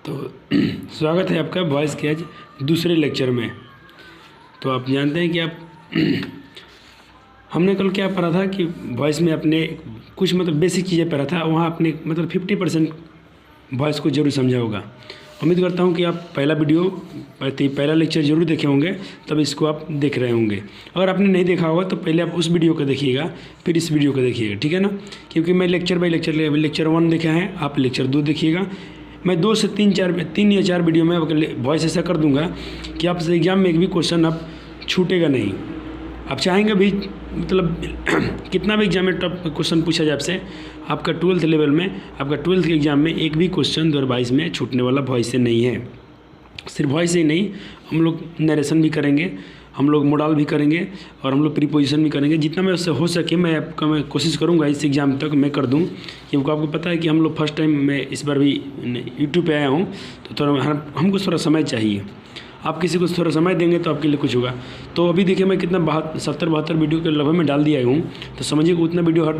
तो स्वागत है आपका वॉइस के आज दूसरे लेक्चर में। तो आप जानते हैं कि हमने कल क्या पढ़ा था कि वॉइस में अपने कुछ बेसिक चीज़ें पढ़ा था, वहाँ अपने 50% वॉइस को जरूर समझा होगा। उम्मीद करता हूँ कि आप पहला लेक्चर जरूर देखे होंगे, तब इसको आप देख रहे होंगे। अगर आपने नहीं देखा होगा तो पहले आप उस वीडियो को देखिएगा, फिर इस वीडियो को देखिएगा, ठीक है ना। क्योंकि मैं लेक्चर बाई लेक्चर 1 देखा है, आप लेक्चर 2 देखिएगा। मैं 2 से 3 या 4 वीडियो में वॉइस ऐसा कर दूंगा कि आप एग्ज़ाम में एक भी क्वेश्चन आप छूटेगा नहीं। आप चाहेंगे भी कितना भी एग्जाम में टॉप क्वेश्चन पूछा जाए आपसे, आपका 12th लेवल में, आपका 12th के एग्ज़ाम में एक भी क्वेश्चन 2022 में छूटने वाला वॉइस से नहीं है। सिर्फ वॉइस ही नहीं, हम लोग नरेशन भी करेंगे, हम लोग मोडाल भी करेंगे और हम लोग प्रीपोजिशन भी करेंगे। जितना मैं उससे हो सके मैं कोशिश करूंगा इस एग्ज़ाम तक मैं कर दूं, क्योंकि आपको पता है कि हम लोग फर्स्ट टाइम मैं इस बार भी यूट्यूब पे आया हूं, तो थोड़ा हमको थोड़ा समय चाहिए। आप किसी को थोड़ा समय देंगे तो आपके लिए कुछ होगा। तो अभी देखिए मैं कितना 70-72 वीडियो के लगभग में डाल दिया हूँ, तो समझिए कि उतना वीडियो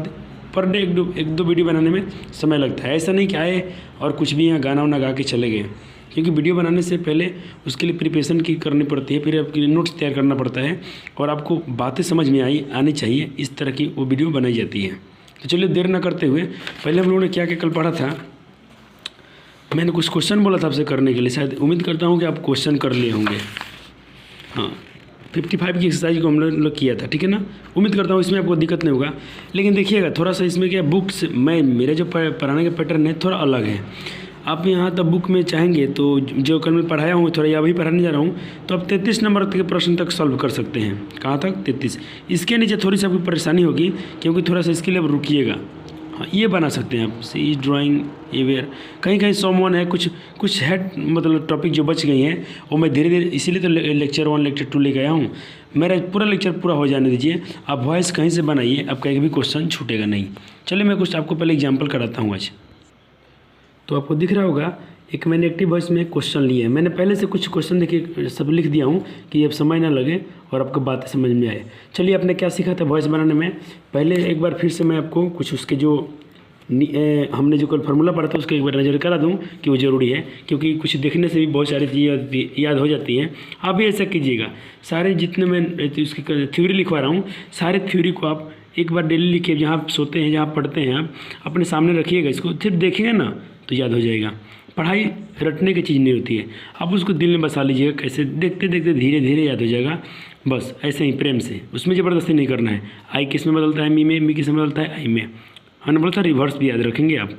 पर डे एक दो वीडियो बनाने में समय लगता है। ऐसा नहीं कि आए और कुछ भी यहाँ गाना वाना गा के चले गए, क्योंकि वीडियो बनाने से पहले उसके लिए प्रिपरेशन की करनी पड़ती है, फिर आपके नोट्स तैयार करना पड़ता है और आपको बातें समझ में आनी चाहिए, इस तरह की वो वीडियो बनाई जाती है। तो चलिए देर ना करते हुए, पहले हम लोगों ने क्या क्या कल पढ़ा था। मैंने कुछ क्वेश्चन बोला था आपसे करने के लिए, शायद उम्मीद करता हूँ कि आप क्वेश्चन कर लिए होंगे। हाँ, 55 की एक्सरसाइज को हम लोग किया था, ठीक है ना। उम्मीद करता हूँ इसमें आपको दिक्कत नहीं होगा। लेकिन देखिएगा थोड़ा सा इसमें क्या बुक्स मेरे जो पढ़ाने का पैटर्न है थोड़ा अलग है। आप यहाँ तब बुक में चाहेंगे तो जो कल मैं पढ़ाया हूँ थोड़ा या वही पढ़ाने जा रहा हूँ, तो आप 33 नंबर के प्रश्न तक सॉल्व कर सकते हैं। कहाँ तक? 33। इसके नीचे थोड़ी सी आपको परेशानी होगी, क्योंकि थोड़ा सा इसके लिए आप रुकिएगा। हाँ, ये बना सकते हैं आप, सी ड्राइंग एवेयर, कहीं कहीं सॉम है, कुछ है टॉपिक जो बच गई हैं, वो मैं धीरे धीरे, इसीलिए तो लेक्चर 1 लेक्चर 2 लेके आया हूँ। मेरा पूरा लेक्चर पूरा हो जाने दीजिए, आप वॉइस कहीं से बनाइए, आपका एक भी क्वेश्चन छूटेगा नहीं। चलिए मैं कुछ आपको पहले एग्जाम्पल कराता हूँ आज। तो आपको दिख रहा होगा एक मैंने एक्टिव वॉइस में क्वेश्चन लिए हैं। मैंने पहले से कुछ क्वेश्चन देखिए सब लिख दिया हूँ कि अब समय ना लगे और आपको बातें समझ में आए। चलिए आपने क्या सीखा था वॉइस बनाने में, पहले एक बार फिर से मैं आपको कुछ उसके जो हमने जो कल फार्मूला पढ़ा था उसको एक बार नज़र करा दूं कि वो ज़रूरी है, क्योंकि कुछ देखने से भी बहुत सारी चीज़ें याद हो जाती हैं। आप भी ऐसा कीजिएगा, सारे जितने मैं उसकी थ्योरी लिखवा रहा हूँ, सारे थ्योरी को आप एक बार डेली लिखिए। जहाँ आप सोते हैं, जहाँ पढ़ते हैं, आप अपने सामने रखिएगा, इसको फिर देखेंगे ना तो याद हो जाएगा। पढ़ाई रटने की चीज़ नहीं होती है, आप उसको दिल में बसा लीजिएगा, कैसे देखते देखते धीरे धीरे याद हो जाएगा। बस ऐसे ही प्रेम से, उसमें ज़बरदस्ती नहीं करना है। आई किस में बदलता है? मी किस में बदलता है? आई में। हमने बोला था रिवर्स भी याद रखेंगे आप।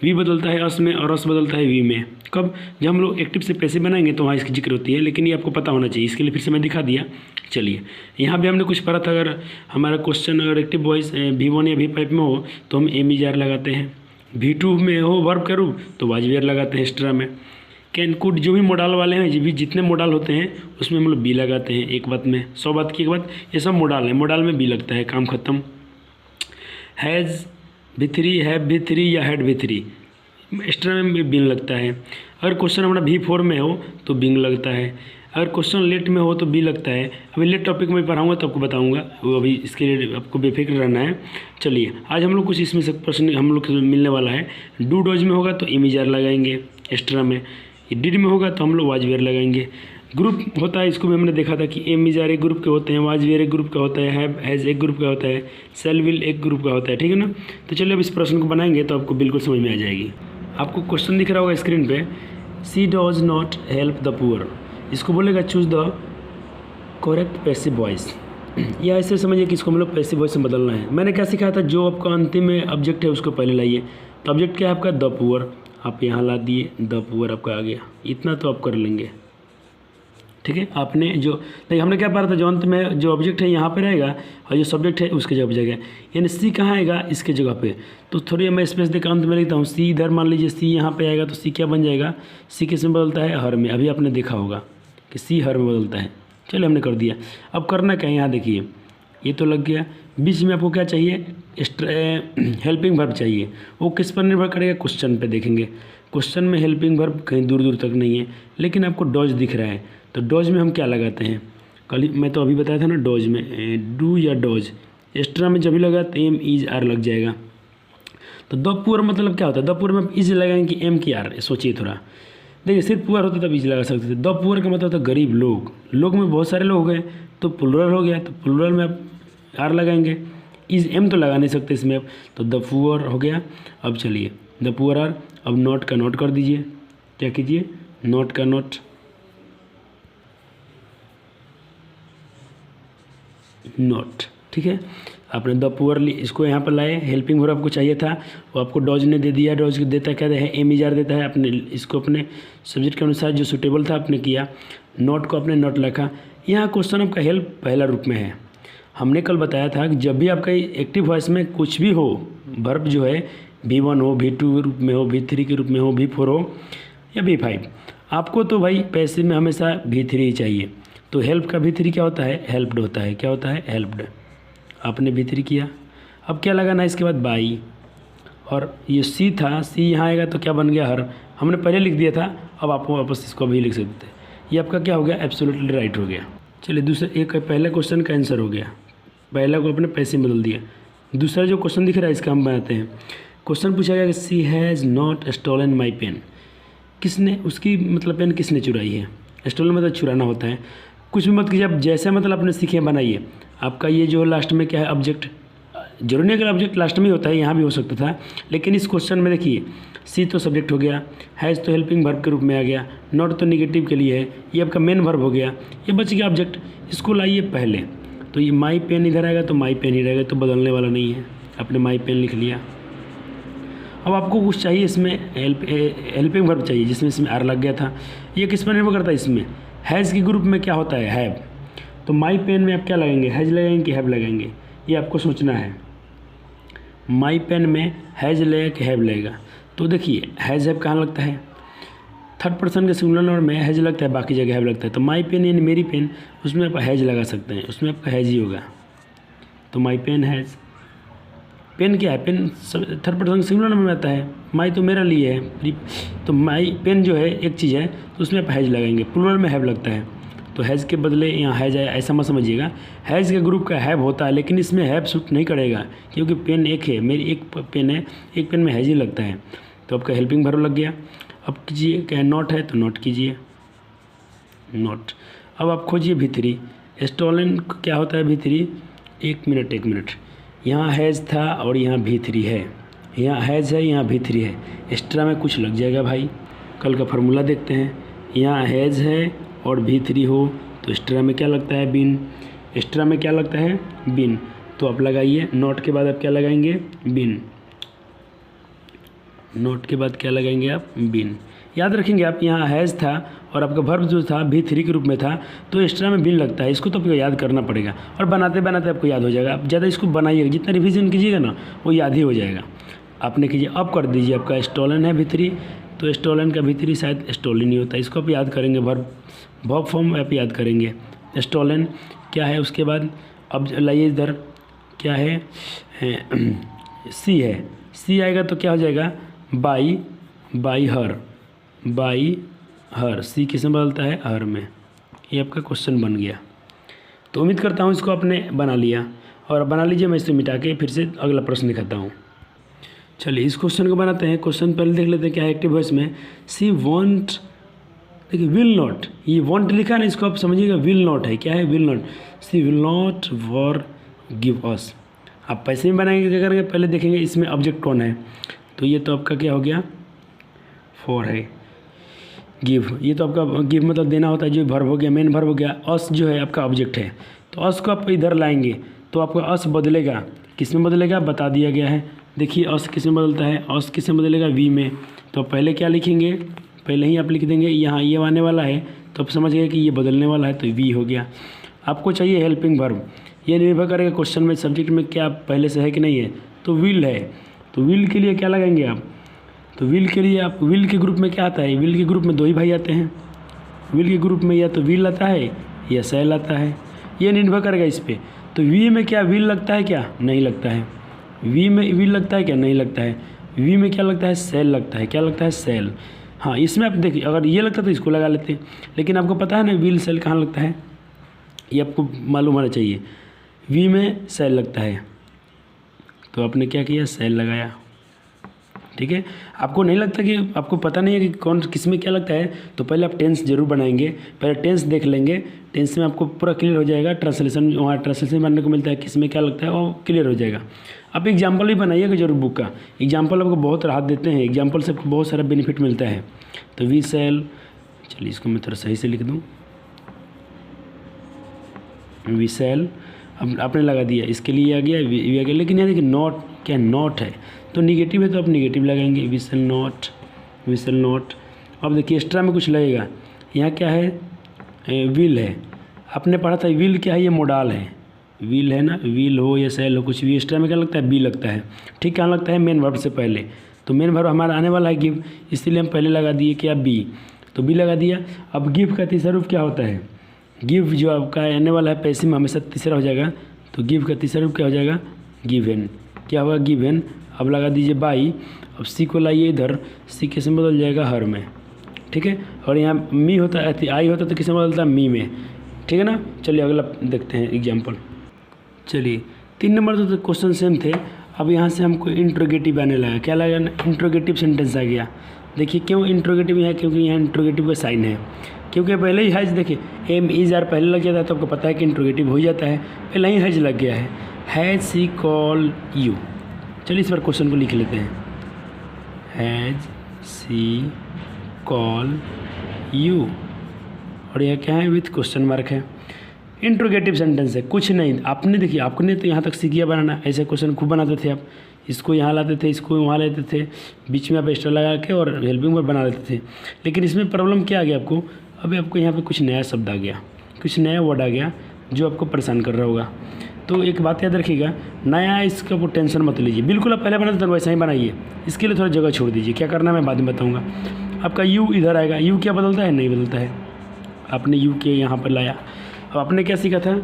वी बदलता है अस में और अस बदलता है वी में। कब? जब हम लोग एक्टिव से पैसे बनाएंगे तो वहाँ इसकी जिक्र होती है, लेकिन ये आपको पता होना चाहिए, इसके लिए फिर से मैं दिखा दिया। चलिए यहाँ भी हमने कुछ पढ़ा था, अगर हमारा क्वेश्चन अगर एक्टिव वॉइस V1 या V5 में हो तो हम एम इज आर लगाते हैं, V2 में हो वर्ब करूँ तो वाज वी आर लगाते हैं एक्स्ट्रा में। कैन कुड जो भी मोडाल वाले हैं, जो भी जितने मोडाल होते हैं उसमें हम लोग बी लगाते हैं एक बात में, 100 बात की एक बात, ये सब मोडाल है, मोडाल में बी लगता है, काम खत्म। हैज़ V3, हैव V3 या हैड V3, एक्स्ट्रा में बिंग लगता है। अगर क्वेश्चन हमारा V4 में हो तो बिंग लगता है, अगर क्वेश्चन लेट में हो तो बी लगता है। अभी लेट टॉपिक में पढ़ाऊंगा तो आपको बताऊंगा, वो अभी इसके लिए आपको बेफिक्र रहना है। चलिए आज हम लोग कुछ इसमें से प्रश्न हम लोग मिलने वाला है। डू डोज में होगा तो इमेजार लगाएंगे एक्स्ट्रा में, डिड में होगा तो हम लोग वाज वेयर लगाएंगे। ग्रुप होता है, इसको भी हमने देखा था कि एम इजार एक ग्रुप के होते हैं, वाज वेयर एक ग्रुप का होता है, हैव हैज़ एक ग्रुप का होता है, सेल विल एक ग्रुप का होता है, ठीक है ना। तो चलिए अब इस प्रश्न को बनाएंगे तो आपको बिल्कुल समझ में आ जाएगी। आपको क्वेश्चन दिख रहा होगा स्क्रीन पे, she does not help the poor, इसको बोलेगा choose the correct passive voice, या ऐसे समझिए कि इसको हम लोग पैसिव वॉइस में बदलना है। मैंने क्या सिखाया था, जो आपका अंतिम में ऑब्जेक्ट है उसको पहले लाइए। तो ऑब्जेक्ट क्या है आपका? द पुअर, आप यहाँ ला दिए, द पुअर आपका आ गया। इतना तो आप कर लेंगे, ठीक है। आपने जो नहीं, हमने क्या पढ़ा था, जो अंत में जो ऑब्जेक्ट है यहाँ पे रहेगा और जो सब्जेक्ट है उसके जगह पे जाएगा, यानी सी कहाँ आएगा? इसके जगह पे। तो थोड़ी मैं स्पेस देकर अंत में लिखता हूँ, सी इधर मान लीजिए सी यहाँ पे आएगा तो सी क्या बन जाएगा? सी किस में बदलता है? हर में। अभी आपने देखा होगा कि सी हर में बदलता है। चलिए हमने कर दिया। अब करना क्या है, यहाँ देखिए ये तो लग गया। बीच में आपको क्या चाहिए? हेल्पिंग वर्ब चाहिए। वो किस पर निर्भर करेगा? क्वेश्चन पे देखेंगे। क्वेश्चन में हेल्पिंग वर्ब कहीं दूर दूर तक नहीं है, लेकिन आपको डॉज दिख रहा है, तो डॉज में हम क्या लगाते हैं? कल मैं तो अभी बताया था ना, डॉज में डू या डॉज, एक्स्ट्रा में जब भी लगा तो एम इज आर लग जाएगा। तो द पुअर मतलब क्या होता है? द पुअर में इज लगाएंगे कि एम की आर, सोचिए थोड़ा। देखिए सिर्फ पुअर होता तब इज लगा सकते थे। द पुअर का मतलब था गरीब लोग, लोग में बहुत सारे लोग हो गए तो प्लुरल हो गया, तो प्लुरल में आप आर लगाएंगे। इज एम तो लगा नहीं सकते इसमें अब, तो द पुअर हो गया। अब चलिए द पुअर आर, अब नॉट का नोट कर दीजिए, क्या कीजिए नॉट का नोट, नॉट, ठीक है। आपने द पुअरली इसको यहाँ पर लाए, हेल्पिंग वर्ब आपको चाहिए था वो आपको डॉज ने दे दिया, डॉज देता क्या है एम इज आर देता है, आपने इसको अपने सब्जेक्ट के अनुसार जो सूटेबल था आपने किया, नॉट को आपने नॉट लिखा। यहाँ क्वेश्चन आपका हेल्प पहला रूप में है। हमने कल बताया था कि जब भी आपका एक्टिव वॉइस में कुछ भी हो, वर्ब जो है V1 हो, V2 के रूप में हो, V3 के रूप में हो, V4 हो या V5, आपको तो भाई पैसिव में हमेशा V3 ही चाहिए। तो हेल्प का V3 क्या होता है, हेल्प्ड होता है। क्या होता है, हेल्प्ड। आपने V3 किया, अब क्या लगाना है इसके बाद बाई, और ये सी था, सी यहाँ आएगा तो क्या बन गया हर, हमने पहले लिख दिया था, अब आपको वापस इसको भी लिख सकते हैं। ये आपका क्या हो गया, एब्सोल्युटली राइट हो गया। चलिए दूसरा, एक पहले क्वेश्चन का आंसर हो गया, पहला को अपने पैसे में बदल दिया। दूसरा जो क्वेश्चन दिख रहा है इसका हम बनाते हैं। क्वेश्चन पूछा गया कि she has not stolen my pen, किसने, उसकी मतलब पेन किसने चुराई है। स्टोलन मतलब चुराना होता है। कुछ भी मत कीजिए आप, जैसे मतलब आपने सीखे बनाइए। आपका ये जो लास्ट में क्या है, ऑब्जेक्ट, जरूरी नहीं अगर ऑब्जेक्ट लास्ट में ही होता है, यहाँ भी हो सकता था, लेकिन इस क्वेश्चन में देखिए सी तो सब्जेक्ट हो गया, हैज़ तो हेल्पिंग वर्ब के रूप में आ गया, नॉट तो निगेटिव के लिए है, ये आपका मेन वर्ब हो गया, ये बच गया ऑब्जेक्ट। इसको लाइए पहले, तो ये माई पेन इधर आएगा तो माई पेन ही रहेगा, तो बदलने वाला नहीं है, आपने माई पेन लिख लिया। अब आपको कुछ चाहिए इसमें, हेल्पिंग वर्ब चाहिए जिसमें इसमें आर लग गया था। ये किस पर निर्भर करता है, इसमें हैज़ के ग्रुप में क्या होता है, हैव। तो माई पेन में आप क्या लगाएंगे, हैज़ लगाएंगे कि हैव लगाएंगे, ये आपको सोचना है। माई पेन में हैज़ लगेगा कि हैव लगेगा। तो देखिए हैज़ हैव कहाँ लगता है, थर्ड पर्सन के सिंगुलर नंबर में हैज़ लगता है, बाकी जगह हैव लगता है। तो माई पेन यानी मेरी पेन, उसमें आप हैज़ लगा सकते हैं, उसमें आपका हैज़ ही होगा। तो माई पेन हैज़, पेन क्या है, pen third person singular number में आता है, माई तो मेरा लिए है, तो माई पेन जो है एक चीज़ है, तो उसमें आप हैज़ लगाएंगे, प्लुरल में हैव लगता है, तो हैज़ के बदले यहाँ हैज़ आया, ऐसा मत समझिएगा। हैज़ के ग्रुप का हैव होता है, लेकिन इसमें हैव सूट नहीं करेगा, क्योंकि पेन एक है, मेरी एक पेन है, एक पेन में हैज़ ही लगता है। तो आपका हेल्पिंग वर्ब लग गया। अब कीजिए, क्या नॉट है तो नॉट कीजिए, नॉट। अब आप खोजिए V3, स्टोलन क्या होता है V3, एक मिनट, यहाँ हैज़ था और यहाँ V3 है, यहाँ हैज़ है, यहाँ V3 है, एक्स्ट्रा में कुछ लग जाएगा भाई। कल का फार्मूला देखते हैं, यहाँ हैज़ है और V3 हो तो एक्स्ट्रा में क्या लगता है, बिन। एक्स्ट्रा में क्या लगता है, बिन। तो आप लगाइए, नॉट के बाद आप क्या लगाएंगे, बिन। नोट के बाद क्या लगाएंगे आप, बिन। याद रखेंगे आप, यहाँ हैज़ था और आपका वर्ब जो था V3 के रूप में था, तो एक्स्ट्रा में बिन लगता है। इसको तो आपको याद करना पड़ेगा, और बनाते बनाते आपको याद हो जाएगा। आप ज़्यादा इसको बनाइएगा, जितना रिवीजन कीजिएगा ना वो याद ही हो जाएगा। आपने कीजिए, अब कर दीजिए, आपका स्टोलन है V3, तो स्टोलन का V3 शायद स्टोलन नहीं होता, इसको आप याद करेंगे, वर्ब फॉर्म आप याद करेंगे। स्टोलन क्या है, उसके बाद अब लाइए इधर, क्या है, सी है, सी आएगा तो क्या हो जाएगा, बाई हर, सी किस में बदलता है, हर में। ये आपका क्वेश्चन बन गया। तो उम्मीद करता हूँ इसको आपने बना लिया, और बना लीजिए, मैं इसे मिटा के फिर से अगला प्रश्न दिखाता हूँ। चलिए इस क्वेश्चन को बनाते हैं। क्वेश्चन पहले देख लेते हैं क्या है एक्टिव वॉइस में। सी वॉन्ट, देखिए विल नॉट, ये वॉन्ट लिखा ना, इसको आप समझिएगा विल नॉट है। क्या है, will not. She will not forgive us. आप पैसे में बनाएंगे, क्या करेंगे, पहले देखेंगे इसमें ऑब्जेक्ट कौन है। तो ये तो आपका क्या हो गया, फॉर है। गिव, ये तो आपका गिव मतलब देना होता है, जो वर्ब हो गया, मेन वर्ब हो गया। अस जो है आपका ऑब्जेक्ट है, तो अस को आप इधर लाएंगे तो आपका अस बदलेगा, किस में बदलेगा, बता दिया गया है। देखिए अस किस में बदलता है, अस किस में बदलेगा, वी में। तो पहले क्या लिखेंगे, पहले ही आप लिख देंगे, यहाँ ये आने वाला है तो आप समझ गए कि ये बदलने वाला है, तो वी हो गया। आपको चाहिए हेल्पिंग वर्ब, ये निर्भर करेगा क्वेश्चन में, सब्जेक्ट में क्या पहले से है कि नहीं है। तो विल है, तो विल के लिए क्या लगाएंगे आप, तो विल के लिए आप, विल के ग्रुप में क्या आता है, विल के ग्रुप में दो ही भाई आते हैं। विल के ग्रुप में या तो विल आता है या सेल आता है, ये निर्भर करेगा इस पर। तो वी में क्या विल लगता है, क्या नहीं लगता है। वी में विल लगता है, क्या नहीं लगता है। वी में क्या लगता है, सेल लगता है। क्या लगता है, सेल। हाँ, इसमें आप देखिए, अगर ये लगता तो इसको लगा लेते, लेकिन आपको पता है ना विल सेल कहाँ लगता है, ये आपको मालूम होना चाहिए। वी में सेल लगता है, तो आपने क्या किया, सेल लगाया। ठीक है। आपको नहीं लगता कि आपको पता नहीं है कि कौन किस में क्या लगता है, तो पहले आप टेंस जरूर बनाएंगे, पहले टेंस देख लेंगे, टेंस में आपको पूरा क्लियर हो जाएगा। ट्रांसलेशन वहाँ ट्रांसलेशन बनने को मिलता है, किस में क्या लगता है वो क्लियर हो जाएगा। आप एग्जाम्पल भी बनाइएगा जरूर बुक का, एग्जाम्पल आपको बहुत राहत देते हैं, एग्जाम्पल से आपको बहुत सारा बेनिफिट मिलता है। तो वी सेल, चलिए इसको मैं थोड़ा सही से लिख दूँ, वी सेल अब आपने लगा दिया, इसके लिए आ गया वी आ गया, लेकिन यहाँ देखिए नॉट, क्या नॉट है तो निगेटिव है तो आप निगेटिव लगाएंगे, we sell not, we sell not. अब देखिए एक्स्ट्रा में कुछ लगेगा, यहाँ क्या है विल है, आपने पढ़ा था विल क्या है, ये मोडाल है, विल है ना, विल हो या सेल हो कुछ भी, एक्स्ट्रा में क्या लगता है बी लगता है। ठीक, कहाँ लगता है मेन वर्ब से पहले, तो मेन वर्ब हमारा आने वाला है गिव, इसलिए हम पहले लगा दिए क्या बी, तो बी लगा दिया। अब गिव का तीसरा रूप क्या होता है, गिव जो आपका आने वाला है पैसिव में हमेशा तीसरा हो जाएगा, तो गिव का तीसरा रूप क्या हो जाएगा गिवन, क्या होगा गिवन। अब लगा दीजिए बाई, अब सी को लाइए इधर, सी किस में बदल जाएगा हर में, ठीक है। और यहाँ मी होता है, आई होता तो किस में बदलता है मी में, ठीक है ना। चलिए अगला देखते हैं एग्जाम्पल। चलिए 3 नंबर तो क्वेश्चन सेम थे, अब यहाँ से हमको इंट्रोगेटिव आने लगा, क्या लगा इंट्रोगेटिव सेंटेंस आ गया। देखिए क्यों इंट्रोगेटिव है, क्योंकि यहाँ इंट्रोगेटिव का साइन है, क्योंकि पहले ही हैज, देखिए एम इज आर पहले लग जाता है तो आपको पता है कि इंट्रोगेटिव हो जाता है, पहले ही हैज लग गया है, हैज सी कॉल यू। चलिए इस बार क्वेश्चन को लिख लेते हैं, हैज सी कॉल यू, और यह क्या है विथ क्वेश्चन मार्क है, इंट्रोगेटिव सेंटेंस है, कुछ नहीं। आपने देखिए आपने तो यहाँ तक सीख गया बनाना, ऐसे क्वेश्चन खूब बनाते थे आप, इसको यहाँ लाते थे, इसको वहाँ लेते थे, बीच में आप एक्स्ट्रा लगा के और हेल्पिंग वर्ब बना लेते थे। लेकिन इसमें प्रॉब्लम क्या आ गया आपको, अभी आपको यहाँ पे कुछ नया शब्द आ गया, कुछ नया वर्ड आ गया जो आपको परेशान कर रहा होगा। तो एक बात याद रखिएगा, नया इसका वो टेंशन मत लीजिए, बिल्कुल आप पहले बनाते थे वैसा ही बनाइए, इसके लिए थोड़ा जगह छोड़ दीजिए, क्या करना है मैं बाद में बताऊँगा। आपका यू इधर आएगा, यू क्या बदलता है, नहीं बदलता है, आपने यू के यहाँ पर लाया। अब आपने क्या सीखा था,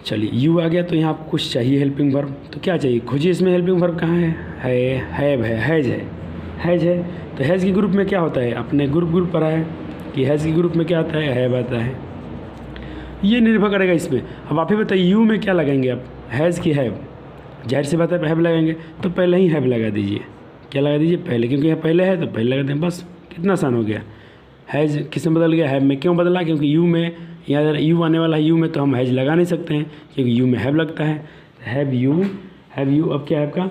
चलिए यू आ गया तो यहाँ आपको कुछ चाहिए हेल्पिंग वर्ब, तो क्या चाहिए खोजिए, इसमें हेल्पिंग वर्ब कहाँ है, हैव है, हैज है, हैज है। तो हैज़ के ग्रुप में क्या होता है, आपने ग्रुप पढ़ा है कि हैज़ के ग्रुप में क्या आता है, हैव आता है, ये निर्भर करेगा इसमें। अब आप ही बताइए यू में क्या लगाएंगे आप, हैज़ की हैव, जाहिर सी बात है हैव लगाएंगे, तो पहले ही हैव लगा दीजिए, क्या लगा दीजिए पहले, क्योंकि यहाँ पहले है तो पहले लगा दें, बस कितना आसान हो गया। हैज़ किस में बदल गया, हैव में, क्यों बदला, क्योंकि यू में यहाँ यू आने वाला है, यू में तो हम हैज लगा नहीं सकते हैं क्योंकि यू में हैव लगता है, हैव यू, अब क्या है आपका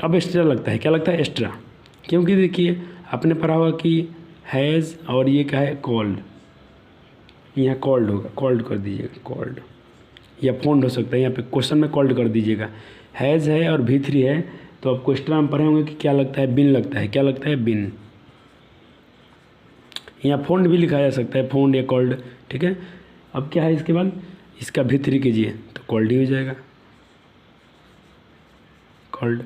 अब एक्स्ट्रा लगता है, क्या लगता है एक्स्ट्रा, क्योंकि देखिए आपने पढ़ा होगा कि हैज़ और ये क्या है कॉल्ड, यहाँ कॉल्ड होगा, कॉल्ड कर दीजिएगा, कॉल्ड या फोन्ड हो सकता है, यहाँ पे क्वेश्चन में कॉल्ड कर दीजिएगा। हैज़ है और V3 है तो आपको एक्स्ट्रा में पढ़े होंगे कि क्या लगता है, बिन लगता है, क्या लगता है बिन, यहाँ फोन्ड भी लिखा जा सकता है, फोन्ड या कॉल्ड, ठीक है। अब क्या है इसके बाद, इसका V3 कीजिए तो कॉल्ड ही हो जाएगा, कॉल्ड।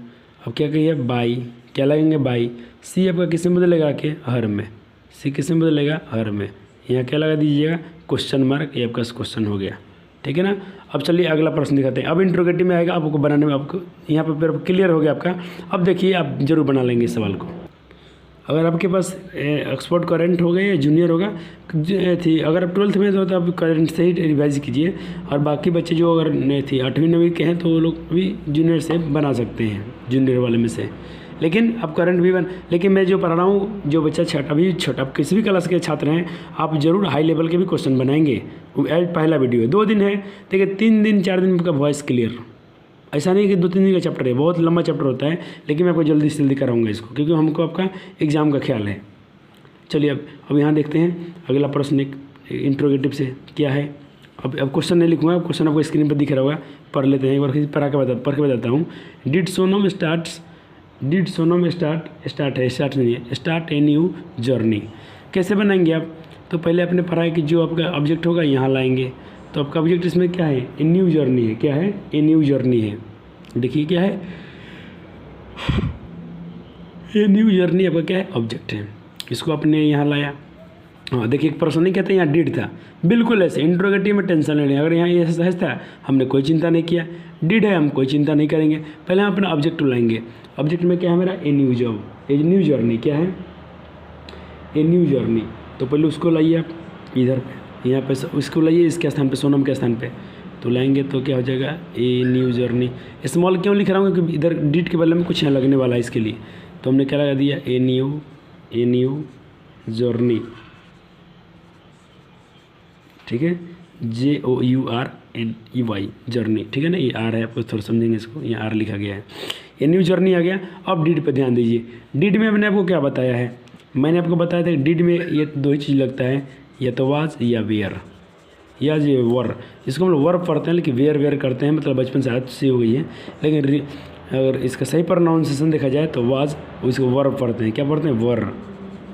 अब क्या कहिए बाई, क्या लगेंगे बाई, सी आपका किस में बदलेगा के हर में, सी किस में बदलेगा हर में, यहाँ क्या लगा दीजिएगा क्वेश्चन मार्क, ये आपका क्वेश्चन हो गया, ठीक है ना। अब चलिए अगला प्रश्न दिखाते हैं, अब इंट्रोगेटिव में आएगा, आपको बनाने में आपको यहाँ पर क्लियर हो गया आपका। अब देखिए आप जरूर बना लेंगे इस सवाल को, अगर आपके पास ऑक्सफोर्ड करंट होगा या जूनियर होगा थी, अगर आप 12th में तो आप करंट से ही रिवाइज कीजिए, और बाकी बच्चे जो अगर थी 8वीं 9वीं के हैं तो वो लोग भी जूनियर से बना सकते हैं, जूनियर वाले में से। लेकिन आप करंट भी लेकिन मैं जो पढ़ा रहा हूँ, जो बच्चा छोटा किसी भी क्लास के छात्र हैं, आप जरूर हाई लेवल के भी क्वेश्चन बनाएंगे। पहला वीडियो है, 2 दिन है, देखिए 3 दिन 4 दिन का वॉइस क्लियर, ऐसा नहीं कि 2-3 दिन का चैप्टर है, बहुत लंबा चैप्टर होता है, लेकिन मैं आपको जल्दी से जल्दी कराऊंगा इसको, क्योंकि हमको आपका एग्ज़ाम का ख्याल है। चलिए अब यहाँ देखते हैं अगला प्रश्न, एक इंट्रोगेटिव से क्या है। अब क्वेश्चन नहीं लिखूँगा, क्वेश्चन आपको स्क्रीन पर दिख रहा होगा, पढ़ लेते हैं एक बार, पढ़ के बताता हूँ। डिड सोनम स्टार्ट नहीं है, स्टार्ट ए न्यू जर्नी, कैसे बनाएंगे आप, तो पहले आपने पढ़ा है कि जो आपका ऑब्जेक्ट होगा यहाँ लाएंगे, तो आपका ऑब्जेक्ट इसमें क्या है, ए न्यू जर्नी है, क्या है, ए न्यू जर्नी है, देखिए क्या है, ए न्यू जर्नी आपका क्या है ऑब्जेक्ट है, इसको आपने यहाँ लाया। हाँ देखिए एक प्रश्न नहीं कहते यहाँ डिड था, बिल्कुल ऐसे इंट्रोगेटिव में टेंशन नहीं, अगर यहाँ ये सहज था हमने कोई चिंता नहीं किया, डिड है हम कोई चिंता नहीं करेंगे, पहले हम अपना ऑब्जेक्ट लाएंगे। ऑब्जेक्ट में क्या है मेरा, a new job, a new journey, क्या है ए न्यू जर्नी, तो पहले उसको लाइए आप इधर पे, यहाँ पे उसको लाइए, इसके स्थान पे सोनम के स्थान पे, तो लाएंगे तो क्या हो जाएगा, ए न्यू जर्नी। स्मॉल क्यों लिख रहा हूँ क्योंकि इधर डिड के बदले में कुछ यहाँ लगने वाला है इसके लिए, तो हमने क्या लगा दिया, ए न्यू जर्नी, ठीक है, JOURNEY जर्नी, ठीक है ना, ये आर है, आपको थोड़ा समझेंगे इसको, ये आर लिखा गया है, ये न्यू जर्नी आ गया। अब डिड पे ध्यान दीजिए, डिड में मैंने आपको क्या बताया है, मैंने आपको बताया था कि डिड में ये दो ही चीज़ लगता है, या तो वाज या वेयर, या जो वर, इसको हम लोग वर्ब पढ़ते हैं लेकिन वेयर करते हैं, मतलब बचपन से आदत सी हो गई है। लेकिन अगर इसका सही प्रोनाउंसिएशन देखा जाए तो वाज, इसको वर्ब पढ़ते हैं, क्या पढ़ते हैं,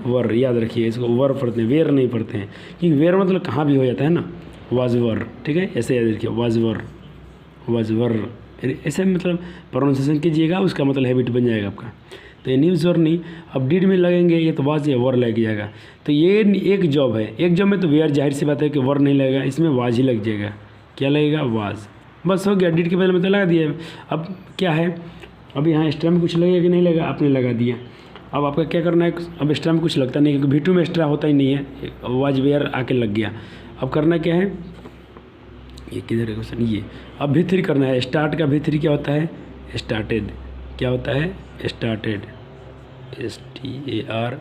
वर, याद रखिए, इसको वर्ब पढ़ते हैं, वेयर नहीं पढ़ते हैं, क्योंकि वेयर मतलब कहाँ भी हो जाता है ना, वाज वर, ठीक है, ऐसे याद रखिए, वाज वर, ऐसे मतलब प्रोनाउंसिएशन कीजिएगा, उसका मतलब हैबिट बन जाएगा आपका। तो ये न्यू जर्नी, अब डिड में लगेंगे ये तो वाज या वर लग जाएगा। तो ये एक जॉब है, एक जॉब में तो वेयर जाहिर सी बात है कि वर नहीं लगेगा, इसमें वाज ही लग जाएगा, क्या लगेगा, वाज, बस हो गया, डिड के बदले में तो लगा दिया। अब क्या है, अब यहाँ एक्स्ट्रा में कुछ लगेगा कि नहीं लगेगा, आपने लगा दिया। अब आपका क्या करना है, अब एक्स्ट्रा में कुछ लगता नहीं है क्योंकि V2 में एक्स्ट्रा होता ही नहीं है, वाज वेयर आके लग गया। अब करना क्या है, ये किधर है क्वेश्चन, ये अब V3 करना है। स्टार्ट का V3 क्या होता है, स्टार्टेड, क्या होता है, started, STARED,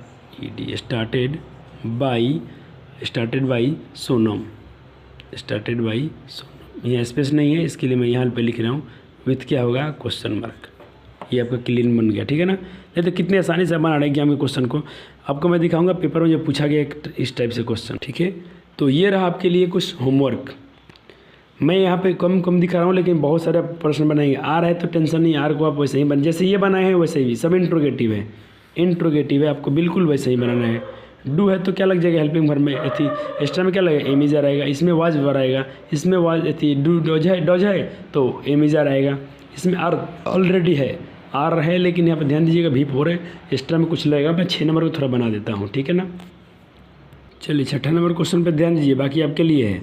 started by Sonam, यहाँ स्पेस नहीं है, इसके लिए मैं यहाँ पे लिख रहा हूँ विथ क्या होगा, क्वेश्चन मार्क, ये आपका क्लीन बन गया, ठीक है ना। नहीं तो कितने आसानी से बना रहेगी हमें क्वेश्चन को, आपको मैं दिखाऊंगा पेपर में जो पूछा गया इस टाइप से क्वेश्चन, ठीक है। तो ये रहा आपके लिए कुछ होमवर्क, मैं यहाँ पे कम दिखा रहा हूँ लेकिन बहुत सारे प्रश्न बनाएंगे। आर है तो टेंशन नहीं, आर को आप वैसे ही बन, जैसे ये बनाए हैं वैसे ही, सब इंट्रोगेटिव है, आपको बिल्कुल वैसे ही बनाना है। डू है तो क्या लग जाएगा, हेल्पिंग वर्ब में एथी, एक्स्ट्रा में क्या लगेगा, एमिजर आएगा, इसमें वाज वर आएगा, इसमें वाज एथी, डू डॉज है तो एमिजर आएगा, इसमें आर ऑलरेडी है, आर है लेकिन यहाँ पर ध्यान दीजिएगा V4 है, एक्स्ट्रा में कुछ लगेगा। मैं 6 नंबर को थोड़ा बना देता हूँ, ठीक है ना। चलिए 6 नंबर क्वेश्चन पर ध्यान दीजिए, बाकी आपके लिए है,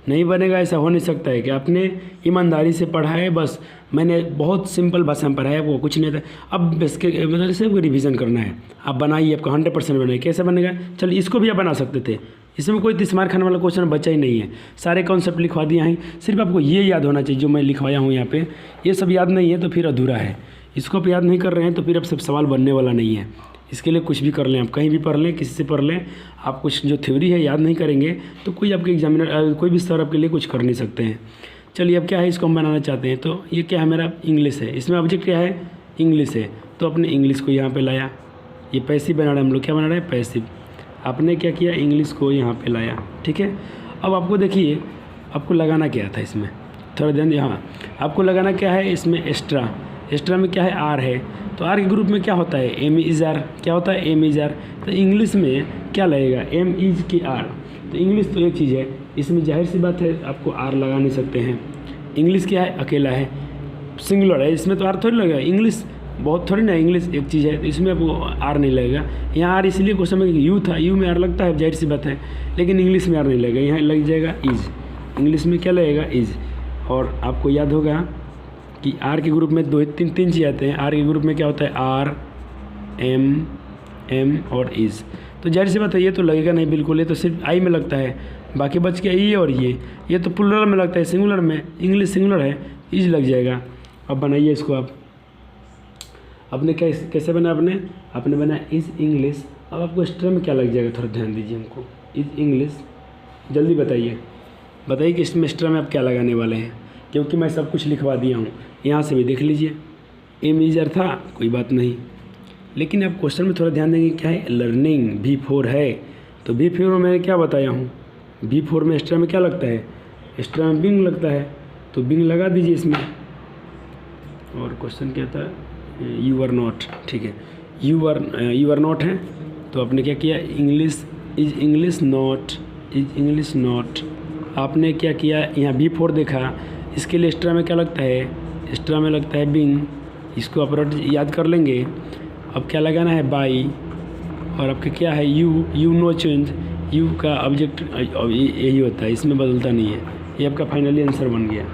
नहीं बनेगा ऐसा हो नहीं सकता है कि आपने ईमानदारी से पढ़ा है, बस मैंने बहुत सिंपल भाषा में पढ़ाया, वो कुछ नहीं था। अब इसके मतलब सिर्फ रिवीजन करना है, आप बनाइए, आपको 100% बनाइए। कैसे बनेगा, चलिए इसको भी आप बना सकते थे, इसमें कोई तिस्मार खाने वाला क्वेश्चन बचा ही नहीं है, सारे कॉन्सेप्ट लिखवा दिया है, सिर्फ आपको ये याद होना चाहिए जो मैं लिखवाया हूँ यहाँ पे, ये सब याद नहीं है तो फिर अधूरा है। इसको आप याद नहीं कर रहे हैं तो फिर अब सब सवाल बनने वाला नहीं है। इसके लिए कुछ भी कर लें, आप कहीं भी पढ़ लें, किसी से पढ़ लें, आप कुछ जो थ्योरी है याद नहीं करेंगे तो कोई आपके एग्जामिनर, कोई भी सर आपके लिए कुछ कर नहीं सकते हैं। चलिए अब क्या है, इसको हम बनाना चाहते हैं, तो ये क्या है, मेरा इंग्लिश है, इसमें ऑब्जेक्ट क्या है, इंग्लिश है, तो अपने इंग्लिश को यहाँ पे लाया, ये पैसिव बना रहे हैं हम लोग, क्या बना रहे हैं, पैसिव। आपने क्या किया, इंग्लिश को यहाँ पे लाया, ठीक है। अब आपको देखिए, आपको लगाना क्या था इसमें, थोड़ा ध्यान दिया, हाँ आपको लगाना क्या है इसमें, एक्स्ट्रा में क्या है, आर है, तो आर के ग्रुप में क्या होता है, एम इज आर, क्या होता है, एम इज आर। तो इंग्लिश में क्या लगेगा, एम इज की आर, तो इंग्लिश तो एक चीज़ है, इसमें जाहिर सी बात है आपको आर लगा नहीं सकते हैं। इंग्लिश क्या है, अकेला है, सिंगुलर है, इसमें तो आर थोड़ी लगेगा, इंग्लिश बहुत थोड़ी ना, इंग्लिश एक चीज़ है तो इसमें आपको आर नहीं लगेगा। यहाँ आर इसलिए क्वेश्चन में यू था, यू में आर लगता है, जाहिर सी बात है, लेकिन इंग्लिश में आर नहीं लगेगा, यहाँ लग जाएगा इज, इंग्लिश में क्या लगेगा, इज। और आपको याद होगा कि आर के ग्रुप में तीन चीज़ आते हैं, आर के ग्रुप में क्या होता है, आर, एम और इज, तो जाहिर सी बात है ये तो लगेगा नहीं बिल्कुल, ये तो सिर्फ आई में लगता है, बाकी बच गया ये और ये तो प्लुरल में लगता है, सिंगुलर में, इंग्लिश सिंगुलर है, इज लग जाएगा। अब बनाइए इसको आप, आपने कैसे बना, आपने बनाया इज इंग्लिश। अब आपको एक्स्ट्रा में क्या लग जाएगा, थोड़ा ध्यान दीजिए हमको, इज इंग्लिश, जल्दी बताइए कि इसमें एक्स्ट्रा में आप क्या लगाने वाले हैं, क्योंकि मैं सब कुछ लिखवा दिया हूँ, यहाँ से भी देख लीजिए। एम इजर था, कोई बात नहीं, लेकिन आप क्वेश्चन में थोड़ा ध्यान देंगे, क्या है, लर्निंग, V4 है, तो V4 में मैंने क्या बताया हूँ, V4 में एक्स्ट्रा में क्या लगता है, एक्स्ट्रा में बिंग लगता है, तो बिंग लगा दीजिए इसमें। और क्वेश्चन क्या था, यू आर नॉट, ठीक है, यू आर नॉट है, तो आपने क्या किया, इंग्लिश, इज इंग्लिश नॉट, आपने क्या किया, यहाँ V4 देखा, इसके लिए एक्स्ट्रा में क्या लगता है, एक्स्ट्रा में लगता है बिंग, इसको आप याद कर लेंगे। अब क्या लगाना है, बाई, और आपका क्या है, यू नो चेंज, यू का ऑब्जेक्ट यही होता है, इसमें बदलता नहीं है, ये आपका फाइनली आंसर बन गया।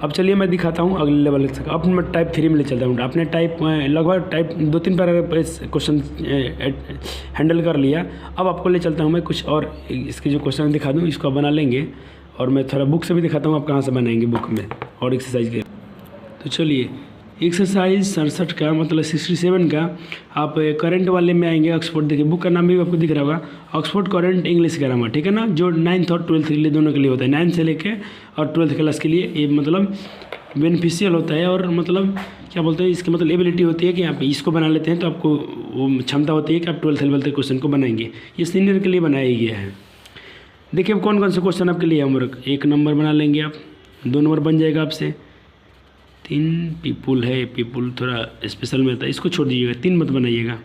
अब चलिए मैं दिखाता हूँ अगले लेवल तक। अब मैं टाइप 3 में ले चलता हूँ, आपने लगभग टाइप 2-3 क्वेश्चन हैंडल कर लिया। अब आपको ले चलता हूँ मैं कुछ और, इसके जो क्वेश्चन दिखा दूँ, इसको आप बना लेंगे और मैं थोड़ा बुक से भी दिखाता हूँ आप कहाँ से बनाएंगे बुक में और एक्सरसाइज के। तो चलिए एक्सरसाइज 67 का मतलब 67 का आप करंट वाले में आएंगे। ऑक्सफोर्ड देखिए, बुक का नाम भी आपको दिख रहा होगा, ऑक्सफोर्ड करंट इंग्लिश ग्रामर, ठीक है ना, जो 9th और 12th के लिए दोनों के लिए होता है। 9th से लेके और 12th क्लास के लिए ये मतलब बेनिफिशियल होता है। और मतलब क्या बोलते हैं, इसकी मतलब एबिलिटी होती है कि आप इसको बना लेते हैं तो आपको वो क्षमता होती है कि आप 12th लेवल तक क्वेश्चन को बनाएंगे। ये सीनियर के लिए बनाया गया है। देखिए अब कौन कौन से क्वेश्चन आपके लिए होमवर्क। 1 नंबर बना लेंगे आप, 2 नंबर बन जाएगा आपसे। 3 पीपुल है, पीपुल थोड़ा स्पेशल में था, इसको छोड़ दीजिएगा, 3 मत बनाइएगा।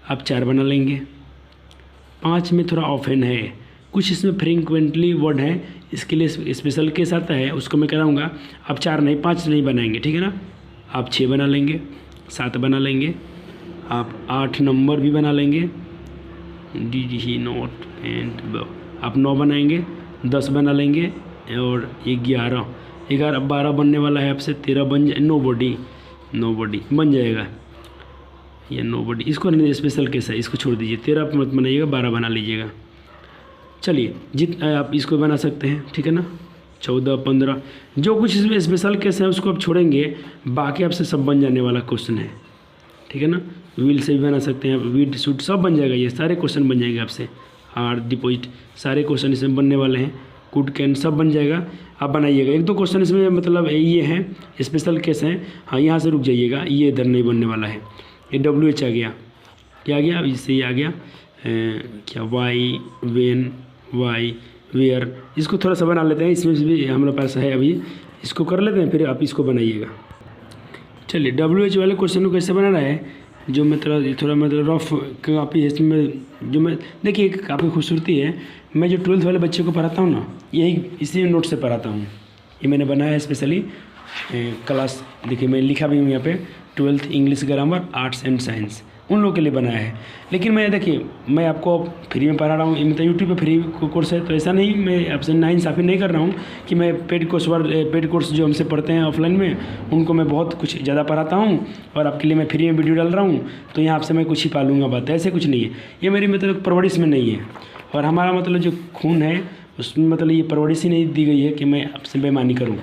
आप 4 बना लेंगे। 5 में थोड़ा ऑफेन है, कुछ इसमें फ्रीक्वेंटली वर्ड है, इसके लिए स्पेशल केस आता है, उसको मैं कराऊंगा। आप 4 नहीं 5 नहीं बनाएंगे, ठीक है ना। आप 6 बना लेंगे, 7 बना लेंगे, आप 8 नंबर भी बना लेंगे। डी ही नॉट एंड आप 9 बनाएंगे, 10 बना लेंगे और 11 12 बनने वाला है आपसे। 13 बन जाए, नो बॉडी बन जाएगा, ये नो बॉडी इसको नहीं, स्पेशल केस है, इसको छोड़ दीजिए। 13 मत बनाइएगा, 12 बना लीजिएगा। चलिए आप इसको बना सकते हैं, ठीक है ना। 14 15 जो कुछ इसमें स्पेशल केस है उसको आप छोड़ेंगे, बाकी आपसे सब बन जाने वाला क्वेश्चन है, ठीक है ना। विल से भी बना सकते हैं, वीड शूट सब बन जाएगा, ये सारे क्वेश्चन बन जाएंगे आपसे। आर डिपोजिट सारे क्वेश्चन इसमें बनने वाले हैं, कुड कैन सब बन जाएगा, आप बनाइएगा। 1-2 क्वेश्चन इसमें मतलब ये हैं स्पेशल केस हैं, हाँ यहाँ से रुक जाइएगा, ये इधर नहीं बनने वाला है। ये WH आ गया, क्या आ गया, अब इससे ये आ गया क्या, वाई वेन वाई वेयर, इसको थोड़ा सा बना लेते हैं, इसमें भी हमारे पास है अभी, इसको कर लेते हैं फिर आप इसको बनाइएगा। चलिए WH वाले क्वेश्चन को कैसे बनाना है, जो मतलब थोड़ा मतलब रफ काफ़ी है इसमें, जो मैं देखिए काफ़ी खूबसूरती है। मैं जो 12th वाले बच्चे को पढ़ाता हूँ ना, यही इसी नोट से पढ़ाता हूँ, ये मैंने बनाया है स्पेशली क्लास। देखिए मैं लिखा भी हूँ यहाँ पे 12th English grammar arts and science, उन लोगों के लिए बनाया है। लेकिन मैं देखिए मैं आपको फ्री में पढ़ा रहा हूँ, मतलब यूट्यूब पे फ्री कोर्स है, तो ऐसा नहीं मैं आपसे नाइंसाफ़ी नहीं कर रहा हूँ कि मैं पेड कोर्स जो हमसे पढ़ते हैं ऑफलाइन में उनको मैं बहुत कुछ ज़्यादा पढ़ाता हूँ और आपके लिए मैं फ्री में वीडियो डाल रहा हूँ, तो यहाँ आपसे मैं कुछ ही पालूंगा बात, ऐसे कुछ नहीं है। ये मेरी मतलब परवरिश में नहीं है, और हमारा मतलब जो खून है उसमें मतलब ये परवरिश ही नहीं दी गई है कि मैं आपसे बेईमानी करूँ।